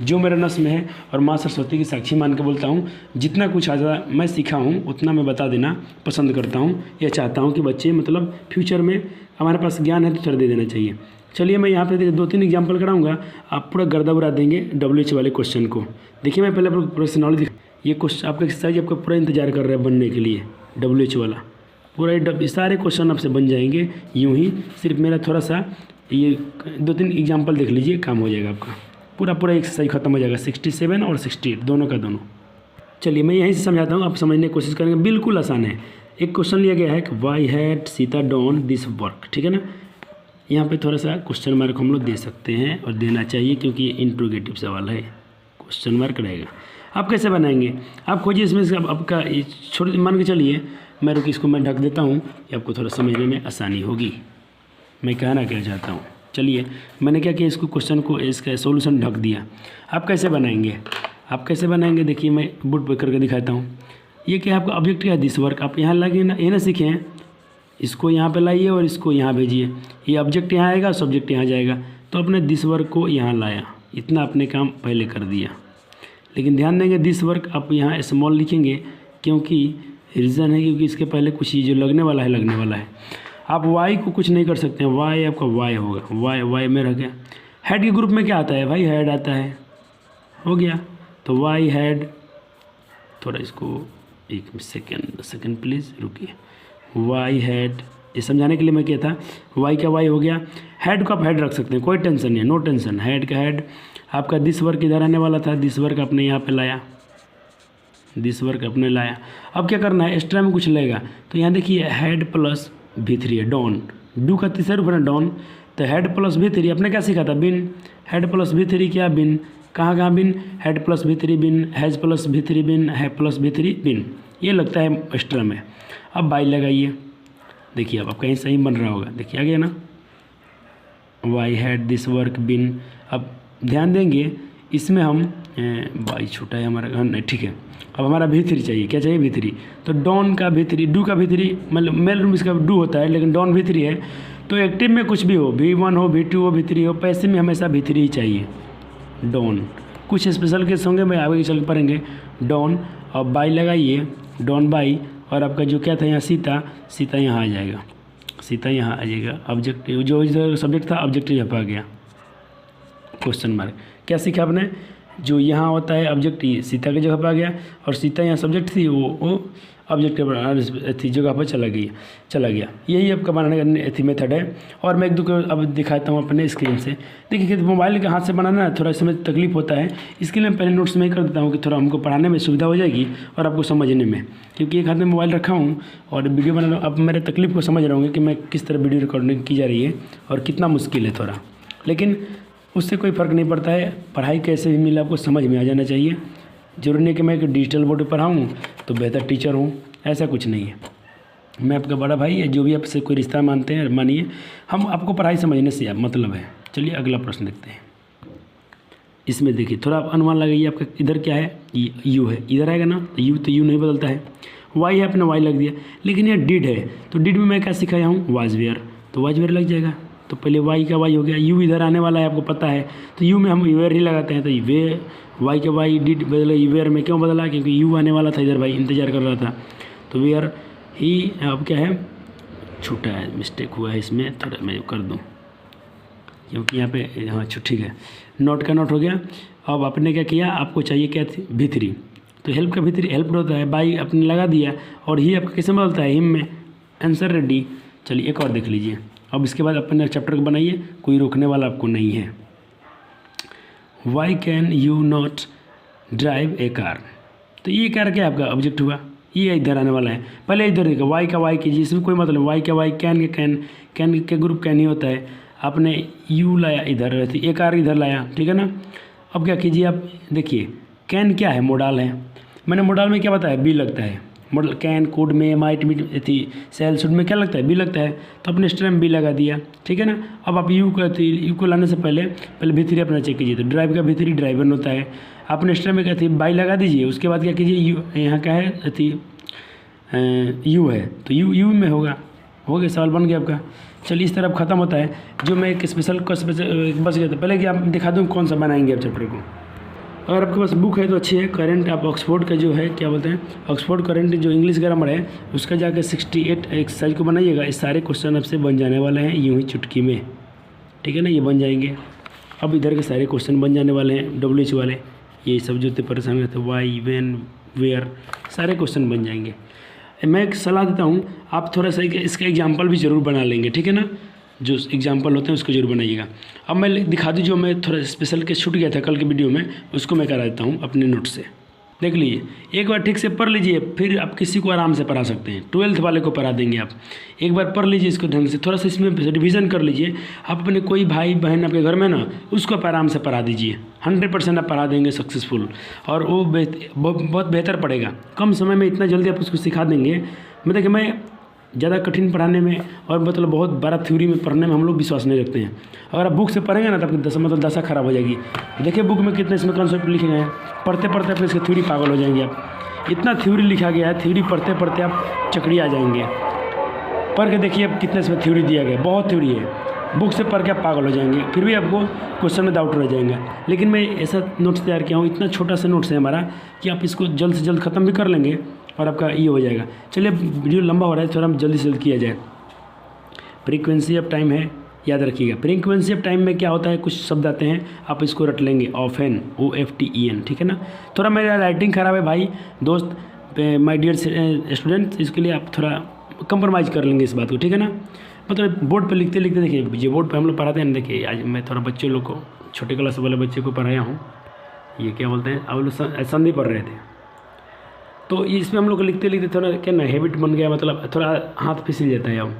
जो मेरे नस में है और माँ सरस्वती की साक्षी मान के बोलता हूँ, जितना कुछ आज मैं सीखा हूँ उतना मैं बता देना पसंद करता हूँ। यह चाहता हूँ कि बच्चे मतलब फ्यूचर में हमारे पास ज्ञान है तो थोड़ा दे देना चाहिए। चलिए मैं यहाँ पे 2-3 एग्जांपल कराऊंगा, आप पूरा गर्दा उड़ा देंगे WH वाले क्वेश्चन को। देखिए मैं पहले पर्सनॉलिटी, ये क्वेश्चन आपका एक्सरसाइज आपका पूरा इंतजार कर रहा है बनने के लिए, WH वाला पूरा सारे क्वेश्चन आपसे बन जाएंगे यूँ ही। सिर्फ मेरा थोड़ा सा ये 2-3 एग्जाम्पल देख लीजिए, काम हो जाएगा आपका, पूरा एक्सरसाइज खत्म हो जाएगा। 67 और 68 दोनों का दोनों। चलिए मैं यहीं से समझाता हूँ, आप समझने की कोशिश करेंगे, बिल्कुल आसान है। एक क्वेश्चन लिया गया है कि why had Sita done this work, ठीक है ना। यहाँ पे थोड़ा सा क्वेश्चन मार्क हम लोग दे सकते हैं और देना चाहिए, क्योंकि ये इंट्रोगेटिव सवाल है, क्वेश्चन मार्क रहेगा। आप कैसे बनाएंगे, आप खोजिए इसमें से आपका छोड़ मान के चलिए, मैं रुक इसको मैं ढक देता हूँ, ये आपको थोड़ा समझने में आसानी होगी मैं कहना क्या चाहता हूँ। चलिए मैंने क्या किया, इसको क्वेश्चन को इसका सॉल्यूशन ढक दिया। आप कैसे बनाएंगे, देखिए मैं बुट पे करके दिखाता हूँ। ये क्या है आपका ऑब्जेक्ट क्या है, दिस वर्क। आप यहाँ लाइए ना, ये ना सीखें, इसको यहाँ पे लाइए और इसको यहाँ भेजिए, ये ऑब्जेक्ट यहाँ आएगा, सब्जेक्ट यहाँ जाएगा, तो अपने दिस वर्क को यहाँ लाया, इतना अपने काम पहले कर दिया। लेकिन ध्यान देंगे दिस वर्क आप यहाँ स्मॉल लिखेंगे, क्योंकि रीज़न है क्योंकि इसके पहले कुछ जो लगने वाला है। आप वाई को कुछ नहीं कर सकते हैं, वाई आपका वाई होगा, वाई में रह गया। हेड के ग्रुप में क्या आता है भाई, हेड आता है, हो गया। तो वाई हेड, थोड़ा इसको 1 सेकेंड प्लीज़ रुकिए। वाई हेड, ये समझाने के लिए मैं किया था, वाई का वाई हो गया। हेड को आप हेड रख सकते हैं, कोई टेंशन नहीं है, नो टेंशन। हेड का हेड आपका दिस वर्क इधर आने वाला था, दिस वर्क आपने यहाँ पे लाया, दिस वर्क आपने लाया। अब क्या करना है, एक्स्ट्रा में कुछ लगेगा, तो यहाँ देखिए हेड प्लस V3 है, डॉन, डू का तीसरा रूप है डॉन, तो हेड प्लस V3 आपने क्या सीखा था, बिन। हेड प्लस V3 क्या, बिन। कहाँ been, had plus V3 been, has plus V3 been, है प्लस V3 बिन, ये लगता है एक्स्ट्रा में। अब बाई लगाइए, देखिए अब कहीं सही बन रहा होगा, देखिए आ गया ना, वाई हैड दिस वर्क बिन। अब ध्यान देंगे इसमें हम वाई छोटा है हमारा, नहीं ठीक है। अब हमारा V3 चाहिए, क्या चाहिए, V3, तो डॉन का V3, डू का V3 मतलब मेल रूम इसका डू होता है, लेकिन डॉन V3 है, तो एक्टिव में कुछ भी हो, V1 हो, V2 हो, V3 हो, पैसे में हमेशा V3 ही चाहिए। डॉन, कुछ स्पेशल केस होंगे, मैं आगे चल के पढ़ेंगे। डॉन और बाई लगाइए, डॉन बाई, और आपका जो क्या था यहाँ सीता, सीता यहाँ आ जाएगा, सीता यहाँ आ जाएगा। ऑब्जेक्टिव जो इधर सब्जेक्ट था ऑब्जेक्टिव यहाँ पर आ गया, क्वेश्चन मार्क। क्या सीखा आपने, जो यहाँ होता है ऑब्जेक्टिव सीता की जगह पर आ गया, और सीता यहाँ सब्जेक्ट थी, वो ऑब्जेक्टिव थी जगह पर चला गया। यही आपका बनाने का थी मेथड है। और मैं एक दो को अब दिखाता हूँ अपने स्क्रीन से। देखिए मोबाइल के हाथ से बनाना थोड़ा समय तकलीफ होता है, इसके लिए मैं पहले नोट्स में ही कर देता हूँ कि थोड़ा हमको पढ़ाने में सुविधा हो जाएगी और आपको समझने में, क्योंकि एक हाथ में मोबाइल रखा हूँ और वीडियो बना रहा हूँ। अब मेरे तकलीफ को समझ रहा हूँ कि मैं किस तरह वीडियो रिकॉर्डिंग की जा रही है और कितना मुश्किल है थोड़ा, लेकिन उससे कोई फ़र्क नहीं पड़ता है। पढ़ाई कैसे भी मिले आपको समझ में आ जाना चाहिए। जरूरी नहीं कि मैं एक डिजिटल बोर्ड पर पढ़ाऊँ तो बेहतर टीचर हूँ, ऐसा कुछ नहीं है। मैं आपका बड़ा भाई है, जो भी आपसे कोई रिश्ता मानते हैं मानिए, हम आपको पढ़ाई समझने से मतलब है। चलिए अगला प्रश्न देखते हैं। इसमें देखिए थोड़ा आप अनुमान लगाइए, आपका इधर क्या है, यू है, इधर आएगा ना, तो यू नहीं बदलता है। वाई है, अपना वाई लग दिया, लेकिन ये डिड है, तो डिड में मैं क्या सिखाया हूँ, वाज वेयर, तो वाज वेयर लग जाएगा। तो पहले वाई का वाई हो गया, यू इधर आने वाला है आपको पता है, तो यू में हम वेयर ही लगाते हैं। तो वे वाई का वाई डिड बदला, वेयर में क्यों बदला, क्योंकि यू आने वाला था इधर, भाई इंतजार कर रहा था, तो वेयर ही अब क्या है, छूटा है, मिस्टेक हुआ है इसमें, थोड़ा मैं कर दूँ क्योंकि यहाँ पे हाँ ठीक है, नोट का नोट हो गया। अब आपने क्या किया, आपको चाहिए क्या थी, V3, तो हेल्प का V3 हेल्प होता है, बाई आपने लगा दिया, और ही आपका कैसे बदलता है, हिम में, आंसर रेडी। चलिए एक और देख लीजिए। अब इसके बाद अपने चैप्टर को बनाइए, कोई रोकने वाला आपको नहीं है। Why can you not drive a car, तो ये कार क्या आपका ऑब्जेक्ट हुआ, ये इधर आने वाला है। पहले इधर देखो, वाई का वाई कीजिए, इसमें कोई मतलब, वाई का वाई, कैन के कैन के ग्रुप कैन ही होता है। आपने यू लाया इधर, ए कार इधर लाया, ठीक है ना। अब क्या कीजिए आप, देखिए कैन क्या है, मोडाल है, मैंने मोडाल में क्या बताया, बी लगता है। मॉडल कैन, कुड में, माइट में थी, सेल शुड में क्या लगता है, बी लगता है, तो अपने स्टेम में बी लगा दिया, ठीक है ना। अब आप यू को लाने से पहले V3 अपना चेक कीजिए, तो ड्राइव का V3 ड्राइवर होता है। अपने स्टेम में क्या थी, बाई लगा दीजिए, उसके बाद क्या कीजिए, यू यहाँ क्या है थी, यू है, तो यू में होगा, हो गया, सवाल बन गया आपका। चलिए इस तरह ख़त्म होता है। जो मैं एक स्पेशल बच गया था, पहले कि आप दिखा दूँ कौन सा बनाएंगे आप चैप्टर को। अगर आपके पास बुक है तो अच्छी है, करंट आप ऑक्सफोर्ड का जो है क्या बोलते हैं, ऑक्सफोर्ड करंट जो इंग्लिश ग्रामर है उसका जाकर 68 एक्सरसाइज को बनाइएगा। इस सारे क्वेश्चन आपसे बन जाने वाले हैं यूँ ही चुटकी में, ठीक है ना, ये बन जाएंगे। अब इधर के सारे क्वेश्चन बन जाने वाले हैं, WH वाले, ये सब जो परेशान रहते, वाई, व्हेन, वेयर, सारे क्वेश्चन बन जाएंगे। मैं एक सलाह देता हूँ, आप थोड़ा सा इसका एग्जाम्पल भी ज़रूर बना लेंगे, ठीक है ना, जो एग्जाम्पल होते हैं उसको जरूर बनाइएगा। अब मैं दिखा दूँ, जो मैं थोड़ा स्पेशल केस छूट गया था कल के वीडियो में, उसको मैं करा देता हूँ अपने नोट से। देख लीजिए, एक बार ठीक से पढ़ लीजिए, फिर आप किसी को आराम से पढ़ा सकते हैं। 12th वाले को पढ़ा देंगे आप, एक बार पढ़ लीजिए इसको ढंग से, थोड़ा सा इसमें रिवीजन कर लीजिए। आप अपने कोई भाई बहन आपके घर में ना, उसको आप आराम से पढ़ा दीजिए, 100% आप पढ़ा देंगे सक्सेसफुल, और वो बहुत बेहतर पढ़ेगा। कम समय में इतना जल्दी आप उसको सिखा देंगे। मतलब कि मैं ज़्यादा कठिन पढ़ाने में और मतलब बहुत बड़ा थ्योरी में पढ़ने में हम लोग विश्वास नहीं रखते हैं। अगर आप बुक से पढ़ेंगे ना तो आपकी दशा खराब हो जाएगी। देखिए बुक में कितने इसमें कॉन्सेप्ट लिखे गए हैं, पढ़ते पढ़ते अपने इसकी थ्योरी पागल हो जाएंगे आप। इतना थ्योरी लिखा गया है, थ्योरी पढ़ते पढ़ते आप चकड़ी आ जाएंगे। पढ़ के देखिए अब कितने इसमें थ्योरी दिया गया, बहुत थ्योरी है। बुक से पढ़ के आप पागल हो जाएंगे, फिर भी आपको क्वेश्चन में डाउट रह जाएंगे। लेकिन मैं ऐसा नोट्स तैयार किया हूँ, इतना छोटा सा नोट्स है हमारा कि आप इसको जल्द से जल्द ख़त्म भी कर लेंगे और आपका ये हो जाएगा। चलिए वीडियो लंबा हो रहा है, थोड़ा हम जल्दी से जल्द किया जाए। फ्रीक्वेंसी ऑफ टाइम है, याद रखिएगा। फ्रीक्वेंसी ऑफ टाइम में क्या होता है, कुछ शब्द आते हैं, आप इसको रट लेंगे, ऑफेन, OFTEN, ठीक है ना। थोड़ा मेरा राइटिंग ख़राब है भाई दोस्त, माय डियर स्टूडेंट, इसके लिए आप थोड़ा कंप्रोमाइज़ कर लेंगे इस बात को, ठीक है ना। मतलब बोर्ड पर लिखते लिखते देखिए, ये बोर्ड पर हम लोग पढ़ाते हैं, देखिए आज मैं थोड़ा बच्चे लोग को, छोटे क्लास वाले बच्चे को पढ़ाया हूँ। ये क्या बोलते हैं, आप लोग संधि पढ़ रहे थे, तो इसमें हम लोग लिखते लिखते थोड़ा क्या ना हैबिट बन गया, मतलब थोड़ा हाथ फिसल जाता है अब।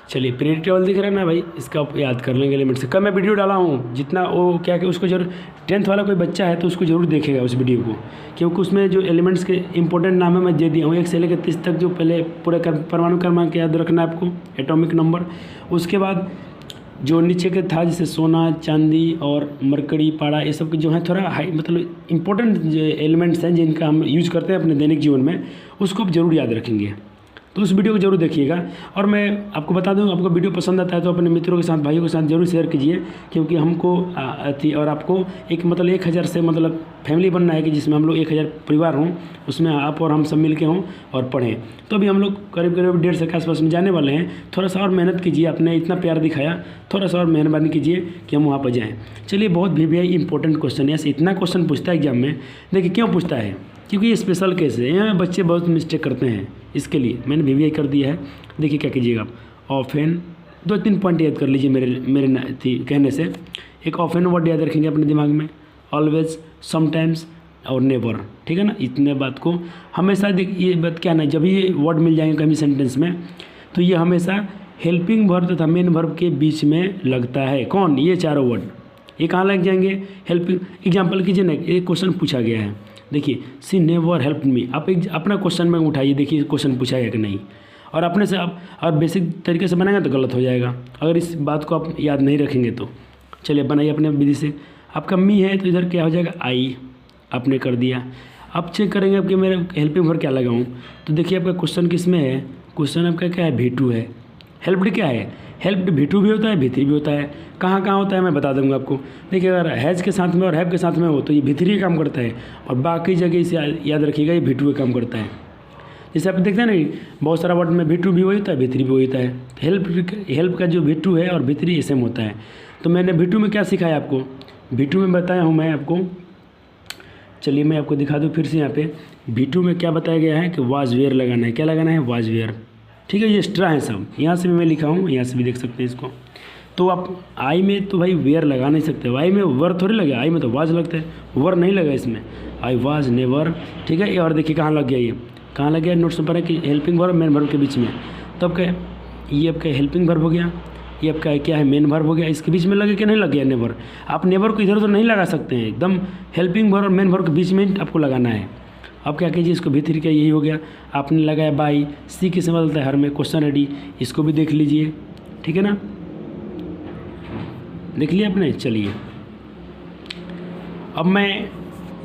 चलिए पीरियड टेबल दिख रहा है ना भाई, इसका आप याद कर लेंगे लिमिट से। कल मैं वीडियो डाला हूँ, जितना वो क्या कि उसको जरूर 10th वाला कोई बच्चा है तो उसको जरूर देखेगा उस वीडियो को, क्योंकि उसमें जो एलिमेंट्स के इंपॉर्टेंट नाम है मैं दे दिया हूँ, 1 से लेकर 30 तक। जो पहले पूरे परमाणु क्रमांक याद रखना है आपको, एटॉमिक नंबर। उसके बाद जो नीचे के था, जैसे सोना, चांदी और मरकरी, पारा, ये सब जो है थोड़ा हाई, मतलब इंपॉर्टेंट जो एलिमेंट्स हैं जिनका हम यूज करते हैं अपने दैनिक जीवन में, उसको आप जरूर याद रखेंगे। तो उस वीडियो को जरूर देखिएगा। और मैं आपको बता दूं, आपको वीडियो पसंद आता है तो अपने मित्रों के साथ, भाइयों के साथ जरूर शेयर कीजिए, क्योंकि हमको और आपको एक मतलब 1000 से मतलब फैमिली बनना है कि जिसमें हम लोग 1000 परिवार हों, उसमें आप और हम सब मिल के हों और पढ़ें। तो अभी हम लोग करीब 150 के आसपास में जाने वाले हैं। थोड़ा सा और मेहनत कीजिए, आपने इतना प्यार दिखाया, थोड़ा सा और मेहरबानी कीजिए कि हम वहाँ पर जाएँ। चलिए, बहुत भी इंपॉर्टेंट क्वेश्चन है, इतना क्वेश्चन पूछता है एग्जाम में। देखिए क्यों पूछता है, क्योंकि ये स्पेशल केस है, यहाँ बच्चे बहुत मिस्टेक करते हैं, इसके लिए मैंने VVI कर दिया है। देखिए क्या कीजिएगा आप, ऑफेन 2-3 पॉइंट याद कर लीजिए मेरे कहने से। एक ऑफेन वर्ड याद रखेंगे अपने दिमाग में, ऑलवेज, समटाइम्स और नेवर, ठीक है ना। इतने बात को हमेशा ये बात क्या ना, जब ये वर्ड मिल जाएंगे कहीं सेंटेंस में, तो ये हमेशा हेल्पिंग वर्ब तथा मेन वर्ब के बीच में लगता है। कौन? ये चारों वर्ड, ये कहाँ लग जाएंगे? हेल्पिंग। एग्जाम्पल कीजिए ना, एक क्वेश्चन पूछा गया है, देखिए सी नेवर हेल्प मी। आप अपना क्वेश्चन में उठाइए, देखिए क्वेश्चन पूछा गया कि नहीं, और अपने से आप और बेसिक तरीके से बनाएंगे तो गलत हो जाएगा, अगर इस बात को आप याद नहीं रखेंगे तो। चलिए बनाइए अपने विधि से। आपका मी है तो इधर क्या हो जाएगा? आई, आपने कर दिया। अब चेक करेंगे आपके मेरे हेल्पिंग वर्ब क्या लगाऊं, तो देखिए आपका क्वेश्चन किस में है? क्वेश्चन आपका क्या है? V2 है। हेल्प्ड क्या है? हेल्प्ड V2 भी होता है, V3 भी होता है। कहाँ कहाँ होता है मैं बता दूंगा आपको। देखिए अगर हैज़ के साथ में और हैव के साथ में हो तो ये V3 काम करता है, और बाकी जगह इसे याद रखिएगा ये V2 काम करता है। जैसे आप देखते हैं ना, बहुत सारा वर्ड में V2 भी वही होता है, V3 भी वही होता है। हेल्प का जो V2 है और V3 सेम होता है। तो मैंने V2 में क्या सिखाया आपको? V2 में बताया हूँ मैं आपको, चलिए मैं आपको दिखा दूँ फिर से। यहाँ पे V2 में क्या बताया गया है कि वाज वेयर लगाना है। क्या लगाना है? वाज वेयर, ठीक है। ये एक्स्ट्रा है सब, यहाँ से भी मैं लिखा हूँ, यहाँ से भी देख सकते हैं इसको। तो आप आई में तो भाई वेयर लगा नहीं सकते, आई में वर थोड़ी लगे, आई में तो वाज लगता है, वर नहीं लगा इसमें। आई वाज नेवर, ठीक है। और देखिए कहाँ लग गया, ये कहाँ लग गया? नोट्स में पढ़ा कि हेल्पिंग वर्ब मेन वर्ब के बीच में। तो आपका ये आपका हेल्पिंग वर्ब हो गया, ये आपका क्या है? मेन वर्ब हो गया। इसके बीच में लगे कि नहीं लग गया नेवर? आप नेवर को इधर उधर नहीं लगा सकते हैं, एकदम हेल्पिंग वर्ब और मेन वर्ब के बीच में आपको लगाना है। अब क्या कीजिए, इसको V3 का यही हो गया, आपने लगाया बाई। सी किस में बदलता है? हर में। क्वेश्चन रेडी, इसको भी देख लीजिए, ठीक है ना। देख लिया आपने। चलिए अब मैं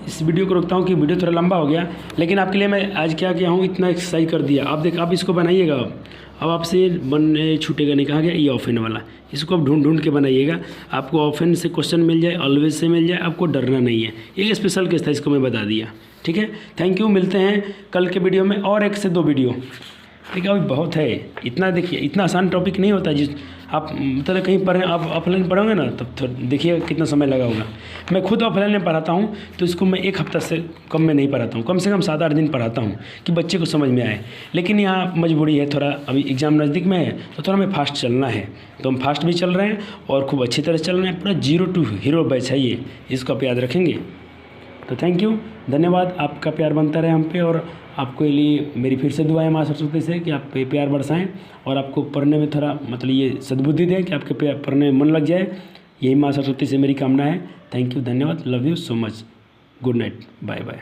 इस वीडियो को रोकता हूँ कि वीडियो थोड़ा लंबा हो गया, लेकिन आपके लिए मैं आज क्या किया हूँ, इतना एक्सरसाइज कर दिया। आप आप इसको बनाइएगा। अब आपसे बनने छूटेगा नहीं। कहाँ गया? ये ऑफेन वाला, इसको आप ढूंढ ढूंढ के बनाइएगा। आपको ऑफेन से क्वेश्चन मिल जाए, ऑलवेज से मिल जाए, आपको डरना नहीं है। एक स्पेशल केस था, इसको मैं बता दिया, ठीक है। Thank you. मिलते हैं कल के वीडियो में, और 1 से 2 वीडियो, ठीक है। अभी बहुत है, इतना देखिए, इतना आसान टॉपिक नहीं होता। जिस आप मतलब कहीं पढ़ें, आप ऑफलाइन पढ़ोगे ना, तब तो देखिए कितना समय लगा होगा। मैं खुद ऑफलाइन में पढ़ाता हूँ, तो इसको मैं 1 हफ्ता से कम में नहीं पढ़ाता हूँ, कम से कम 7-8 दिन पढ़ाता हूँ कि बच्चे को समझ में आए। लेकिन यहाँ मजबूरी है, थोड़ा अभी एग्ज़ाम नज़दीक में है, तो थोड़ा हमें फास्ट चलना है। तो हम फास्ट भी चल रहे हैं और खूब अच्छी तरह से चल रहे हैं। पूरा 0 to हीरो बैच है ये, इसको आप याद रखेंगे। तो थैंक यू, धन्यवाद। आपका प्यार बनता रहे हम पे, और आपके लिए मेरी फिर से दुआ है माँ सरस्वती से कि आप पे प्यार बरसाएं, और आपको पढ़ने में थोड़ा मतलब ये सद्बुद्धि दें कि आपके पढ़ने में मन लग जाए। यही माँ सरस्वती से मेरी कामना है। थैंक यू, धन्यवाद, love you so much, good night, bye bye.